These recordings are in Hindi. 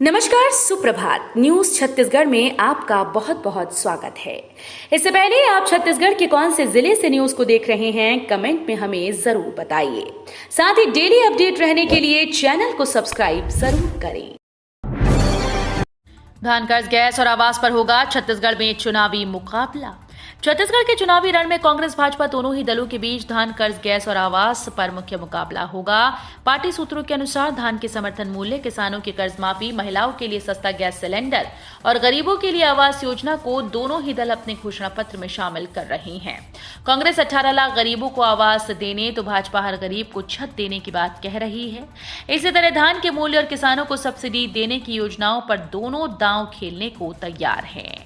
नमस्कार, सुप्रभात। न्यूज छत्तीसगढ़ में आपका बहुत बहुत स्वागत है। इससे पहले आप छत्तीसगढ़ के कौन से जिले से न्यूज को देख रहे हैं, कमेंट में हमें जरूर बताइए। साथ ही डेली अपडेट रहने के लिए चैनल को सब्सक्राइब जरूर करें। धान कर्ज गैस और आवास पर होगा छत्तीसगढ़ में चुनावी मुकाबला। छत्तीसगढ़ के चुनावी रण में कांग्रेस भाजपा दोनों ही दलों के बीच धान कर्ज गैस और आवास पर मुख्य मुकाबला होगा। पार्टी सूत्रों के अनुसार धान के समर्थन मूल्य, किसानों की कर्ज माफी, महिलाओं के लिए सस्ता गैस सिलेंडर और गरीबों के लिए आवास योजना को दोनों ही दल अपने घोषणा पत्र में शामिल कर रही हैं। कांग्रेस 18 लाख गरीबों को आवास देने तो भाजपा हर गरीब को छत देने की बात कह रही है। इसी तरह धान के मूल्य और किसानों को सब्सिडी देने की योजनाओं पर दोनों दांव खेलने को तैयार हैं।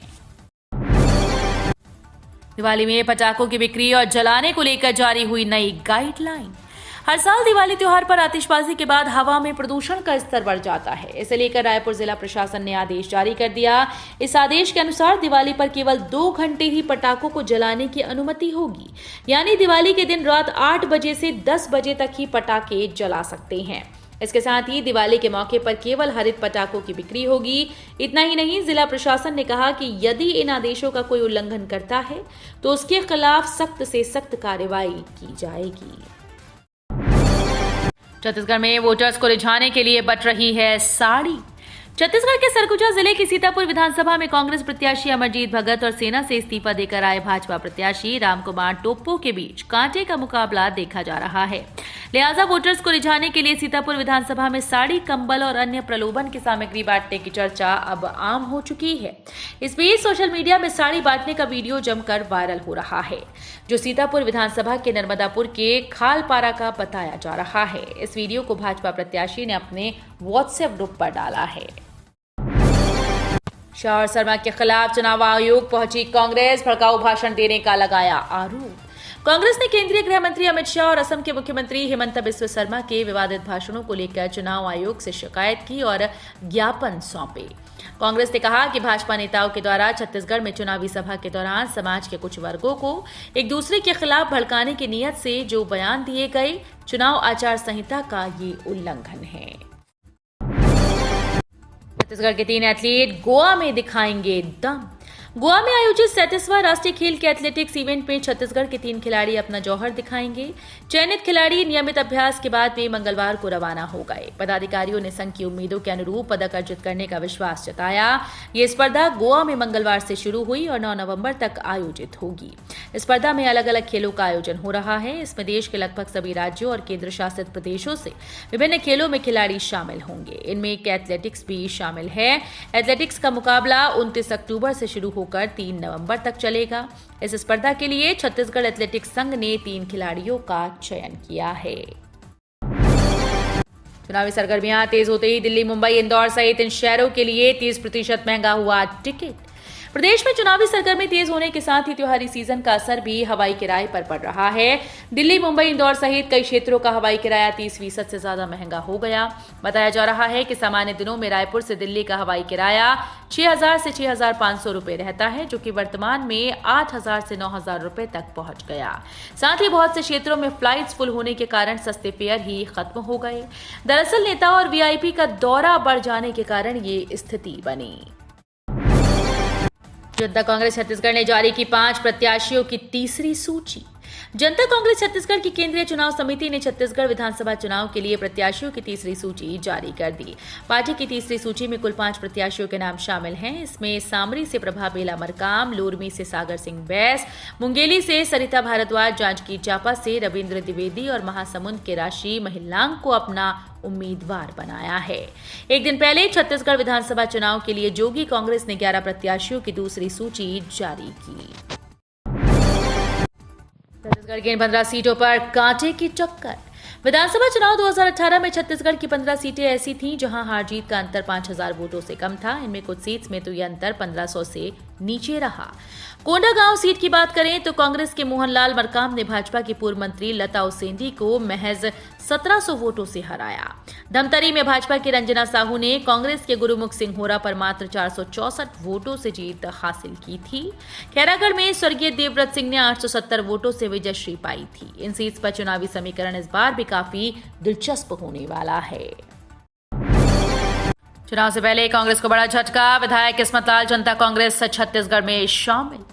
दिवाली में पटाखों की बिक्री और जलाने को लेकर जारी हुई नई गाइडलाइन। हर साल दिवाली त्योहार पर आतिशबाजी के बाद हवा में प्रदूषण का स्तर बढ़ जाता है। इसे लेकर रायपुर जिला प्रशासन ने आदेश जारी कर दिया। इस आदेश के अनुसार दिवाली पर केवल 2 घंटे ही पटाखों को जलाने की अनुमति होगी, यानी दिवाली के दिन रात 8 बजे से 10 बजे तक ही पटाखे जला सकते हैं। इसके साथ ही दिवाली के मौके पर केवल हरित पटाखों की बिक्री होगी। इतना ही नहीं, जिला प्रशासन ने कहा कि यदि इन आदेशों का कोई उल्लंघन करता है तो उसके खिलाफ सख्त से सख्त कार्रवाई की जाएगी। छत्तीसगढ़ में वोटर्स को रिझाने के लिए बट रही है साड़ी। छत्तीसगढ़ के सरगुजा जिले की सीतापुर विधानसभा में कांग्रेस प्रत्याशी अमरजीत भगत और सेना से इस्तीफा देकर आए भाजपा प्रत्याशी रामकुमार टोप्पो के बीच कांटे का मुकाबला देखा जा रहा है। लिहाजा वोटर्स को रिझाने के लिए सीतापुर विधानसभा में साड़ी, कंबल और अन्य प्रलोभन की सामग्री बांटने की चर्चा अब आम हो चुकी है। इस बीच सोशल मीडिया में साड़ी बांटने का वीडियो जमकर वायरल हो रहा है, जो सीतापुर विधानसभा के नर्मदापुर के खालपारा का बताया जा रहा है। इस वीडियो को भाजपा प्रत्याशी ने अपने व्हाट्सएप ग्रुप पर डाला है। शाह और शर्मा के खिलाफ चुनाव आयोग पहुंची कांग्रेस, भड़काऊ भाषण देने का लगाया आरोप। कांग्रेस ने केंद्रीय गृह मंत्री अमित शाह और असम के मुख्यमंत्री हिमंता बिस्वा शर्मा के विवादित भाषणों को लेकर चुनाव आयोग से शिकायत की और ज्ञापन सौंपे। कांग्रेस ने कहा कि भाजपा नेताओं के द्वारा छत्तीसगढ़ में चुनावी सभा के दौरान समाज के कुछ वर्गों को एक दूसरे के खिलाफ भड़काने की नीयत से जो बयान दिए गए, चुनाव आचार संहिता का ये उल्लंघन है। छत्तीसगढ़ के 3 एथलीट गोवा में दिखाएंगे दम। गोवा में आयोजित 37वां राष्ट्रीय खेल के एथलेटिक्स इवेंट में छत्तीसगढ़ के 3 खिलाड़ी अपना जौहर दिखाएंगे। चयनित खिलाड़ी नियमित अभ्यास के बाद भी मंगलवार को रवाना हो गए। पदाधिकारियों ने संघ की उम्मीदों के अनुरूप पदक अर्जित करने का विश्वास जताया। ये स्पर्धा गोवा में मंगलवार से शुरू हुई और 9 नवंबर तक आयोजित होगी। इस स्पर्धा में अलग अलग खेलों का आयोजन हो रहा है। इसमें देश के लगभग सभी राज्यों और केंद्र शासित प्रदेशों से विभिन्न खेलों में खिलाड़ी शामिल होंगे। इनमें एक एथलेटिक्स भी शामिल है। एथलेटिक्स का मुकाबला 29 अक्टूबर से शुरू होकर 3 नवंबर तक चलेगा। इस स्पर्धा के लिए छत्तीसगढ़ एथलेटिक्स संघ ने 3 खिलाड़ियों का चयन किया है। चुनावी सरगर्मियां तेज होते ही दिल्ली, मुंबई, इंदौर सहित इन शहरों के लिए 30% महंगा हुआ टिकट। प्रदेश में चुनावी सरगर्मी तेज होने के साथ ही त्योहारी सीजन का असर भी हवाई किराए पर पड़ रहा है। दिल्ली, मुंबई, इंदौर सहित कई क्षेत्रों का हवाई किराया 30% से ज्यादा महंगा हो गया। बताया जा रहा है कि सामान्य दिनों में रायपुर से दिल्ली का हवाई किराया 6,000 से 6,500 रुपए रहता है, जो कि वर्तमान में 8,000 से 9,000 रुपए तक पहुंच गया। साथ ही बहुत से क्षेत्रों में फ्लाइट्स फुल होने के कारण सस्ते फेयर ही खत्म हो गए। दरअसल नेता और वीआईपी का दौरा बढ़ जाने के कारण ये स्थिति बनी। जनता कांग्रेस छत्तीसगढ़ ने जारी की 5 प्रत्याशियों की तीसरी सूची। जनता कांग्रेस छत्तीसगढ़ की केंद्रीय चुनाव समिति ने छत्तीसगढ़ विधानसभा चुनाव के लिए प्रत्याशियों की तीसरी सूची जारी कर दी। पार्टी की तीसरी सूची में कुल 5 प्रत्याशियों के नाम शामिल हैं। इसमें सामरी से प्रभा बेला मरकाम, लोरमी से सागर सिंह बैस, मुंगेली से सरिता भारद्वाज, जांजगीर चांपा से रविंद्र द्विवेदी और महासमुंद के राशि महिलांग को अपना उम्मीदवार बनाया है। एक दिन पहले छत्तीसगढ़ विधानसभा चुनाव के लिए जोगी कांग्रेस ने 11 प्रत्याशियों की दूसरी सूची जारी की। छत्तीसगढ़ की इन 15 सीटों पर कांटे की टक्कर। विधानसभा चुनाव 2018 में छत्तीसगढ़ की 15 सीटें ऐसी थीं जहां हार जीत का अंतर 5,000 वोटों से कम था। इनमें कुछ सीट्स में तो यह अंतर 1,500 से नीचे रहा। कोंडागांव सीट की बात करें तो कांग्रेस के मोहनलाल मरकाम ने भाजपा की पूर्व मंत्री लता उसेंडी को महज 1700 वोटों से हराया। धमतरी में भाजपा की रंजना साहू ने कांग्रेस के गुरुमुख सिंह होरा पर मात्र 464 वोटों से जीत हासिल की थी। खैरागढ़ में स्वर्गीय देवव्रत सिंह ने 870 वोटों से विजयश्री पाई थी। इन सीट्स पर चुनावी समीकरण इस बार भी काफी दिलचस्प होने वाला है। चुनाव से पहले कांग्रेस को बड़ा झटका, विधायक किस्मत लाल जनता कांग्रेस छत्तीसगढ़ में शामिल।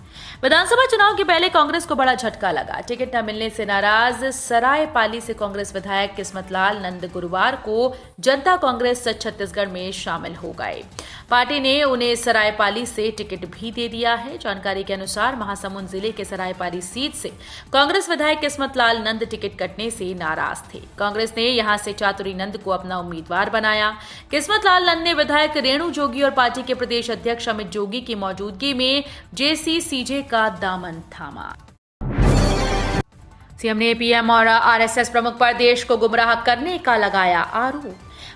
विधानसभा चुनाव के पहले कांग्रेस को बड़ा झटका लगा। टिकट न मिलने से नाराज सरायपाली से कांग्रेस विधायक किस्मत लाल नंद गुरुवार को जनता कांग्रेस छत्तीसगढ़ में शामिल हो गए। पार्टी ने उन्हें सरायपाली से टिकट भी दे दिया है। जानकारी के अनुसार महासमुंद जिले के सरायपाली सीट से कांग्रेस विधायक किस्मत लाल नंद टिकट कटने से नाराज थे। कांग्रेस ने यहां से चातुरी नंद को अपना उम्मीदवार बनाया। किस्मत लाल नंद ने विधायक रेणु जोगी और पार्टी के प्रदेश अध्यक्ष अमित जोगी की मौजूदगी में JCCJ का दामन थामा। सीएम ने पीएम और आरएसएस प्रमुख पर देश को गुमराह करने का लगाया आरोप।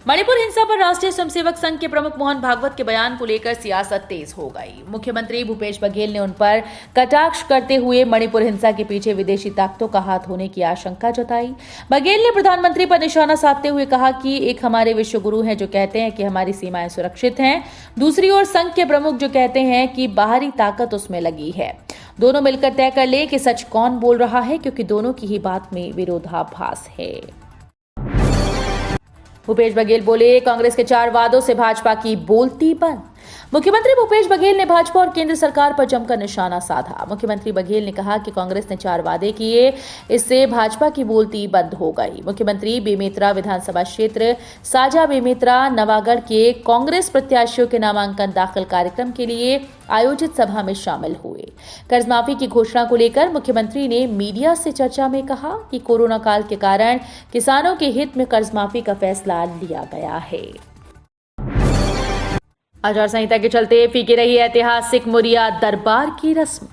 मणिपुर हिंसा पर राष्ट्रीय स्वयंसेवक संघ के प्रमुख मोहन भागवत के बयान को लेकर सियासत तेज हो गई। मुख्यमंत्री भूपेश बघेल ने उन पर कटाक्ष करते हुए मणिपुर हिंसा के पीछे विदेशी ताकतों का हाथ होने की आशंका जताई। बघेल ने प्रधानमंत्री पर निशाना साधते हुए कहा कि एक हमारे विश्व गुरु हैं जो कहते हैं कि हमारी सीमाएं सुरक्षित हैं, दूसरी ओर संघ के प्रमुख जो कहते हैं कि बाहरी ताकत उसमें लगी है। दोनों मिलकर तय कर ले कि सच कौन बोल रहा है, क्योंकि दोनों की ही बात में विरोधाभास है। भूपेश बघेल बोले, कांग्रेस के 4 वादों से भाजपा की बोलती बंद। मुख्यमंत्री भूपेश बघेल ने भाजपा और केंद्र सरकार पर जमकर निशाना साधा। मुख्यमंत्री बघेल ने कहा कि कांग्रेस ने 4 वादे किए, इससे भाजपा की बोलती बंद हो गई। मुख्यमंत्री बेमेतरा विधानसभा क्षेत्र साजा बेमेतरा नवागढ़ के कांग्रेस प्रत्याशियों के नामांकन दाखिल कार्यक्रम के लिए आयोजित सभा में शामिल हुए। कर्ज माफी की घोषणा को लेकर मुख्यमंत्री ने मीडिया से चर्चा में कहा कि कोरोना काल के कारण किसानों के हित में कर्ज माफी का फैसला लिया गया है। आचार संहिता के चलते फीकी रही ऐतिहासिक मुरिया दरबार की रस्म।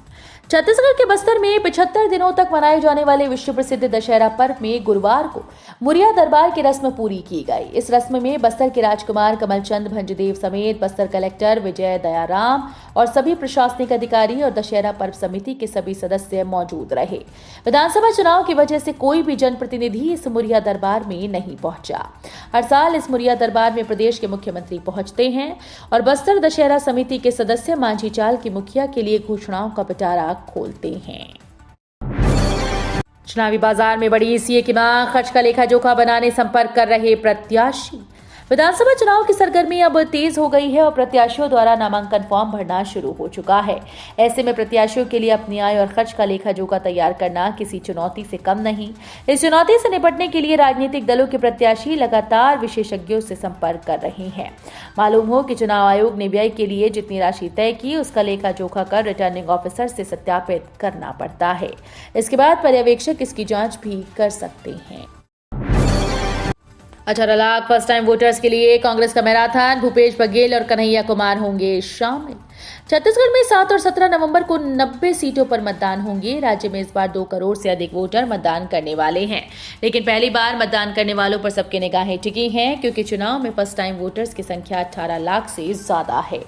छत्तीसगढ़ के बस्तर में 75 दिनों तक मनाए जाने वाले विश्व प्रसिद्ध दशहरा पर्व में गुरुवार को मुरिया दरबार की रस्म पूरी की गई। इस रस्म में बस्तर के राजकुमार कमलचंद भंजदेव समेत बस्तर कलेक्टर विजय दयाराम और सभी प्रशासनिक अधिकारी और दशहरा पर्व समिति के सभी सदस्य मौजूद रहे। विधानसभा चुनाव की वजह से कोई भी जनप्रतिनिधि इस मुरिया दरबार में नहीं पहुंचा। हर साल इस मुरिया दरबार में प्रदेश के मुख्यमंत्री पहुंचते हैं और बस्तर दशहरा समिति के सदस्य मांझी चाल की मुखिया के लिए घोषणाओं का पिटारा खोलते हैं। चुनावी बाजार में बड़ी सीए की मांग, खर्च का लेखा जोखा बनाने संपर्क कर रहे प्रत्याशी। विधानसभा चुनाव की सरगर्मी अब तेज हो गई है और प्रत्याशियों द्वारा नामांकन फॉर्म भरना शुरू हो चुका है। ऐसे में प्रत्याशियों के लिए अपनी आय और खर्च का लेखा जोखा तैयार करना किसी चुनौती से कम नहीं। इस चुनौती से निपटने के लिए राजनीतिक दलों के प्रत्याशी लगातार विशेषज्ञों से संपर्क कर रहे हैं। मालूम हो कि चुनाव आयोग ने व्यय के लिए जितनी राशि तय की उसका लेखा जोखा कर रिटर्निंग ऑफिसर से सत्यापित करना पड़ता है। इसके बाद पर्यवेक्षक इसकी जाँच भी कर सकते हैं। 18 लाख फर्स्ट टाइम वोटर्स के लिए कांग्रेस का मैराथन, भूपेश बघेल और कन्हैया कुमार होंगे शामिल। छत्तीसगढ़ में 7 और 17 नवंबर को 90 सीटों पर मतदान होंगे। राज्य में इस बार 2 करोड़ से अधिक वोटर मतदान करने वाले हैं, लेकिन पहली बार मतदान करने वालों पर सबकी निगाहें टिकी हैं, क्योंकि चुनाव में फर्स्ट टाइम वोटर्स की संख्या 18 लाख से ज्यादा है।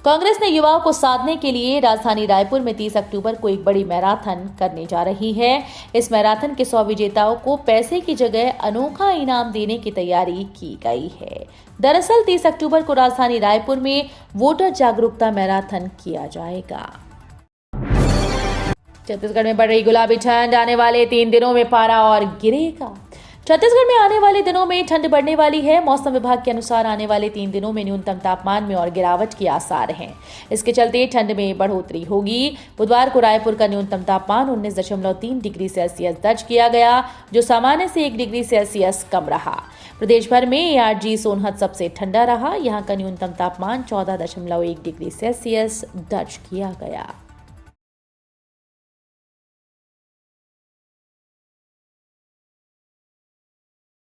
कांग्रेस ने युवाओं को साधने के लिए राजधानी रायपुर में 30 अक्टूबर को एक बड़ी मैराथन करने जा रही है। इस मैराथन के 100 विजेताओं को पैसे की जगह अनोखा इनाम देने की तैयारी की गई है। दरअसल 30 अक्टूबर को राजधानी रायपुर में वोटर जागरूकता मैराथन किया जाएगा। छत्तीसगढ़ में बढ़ रही गुलाबी ठंड, आने वाले 3 दिनों में पारा और गिरेगा। छत्तीसगढ़ में आने वाले दिनों में ठंड बढ़ने वाली है। मौसम विभाग के अनुसार आने वाले 3 दिनों में न्यूनतम तापमान में और गिरावट के आसार हैं। इसके चलते ठंड में बढ़ोतरी होगी। बुधवार को रायपुर का न्यूनतम तापमान 19.3 डिग्री सेल्सियस दर्ज किया गया, जो सामान्य से 1 डिग्री सेल्सियस कम रहा। प्रदेश भर में ARG सोनहत सबसे ठंडा रहा। यहाँ का न्यूनतम तापमान 14.1 डिग्री सेल्सियस दर्ज किया गया।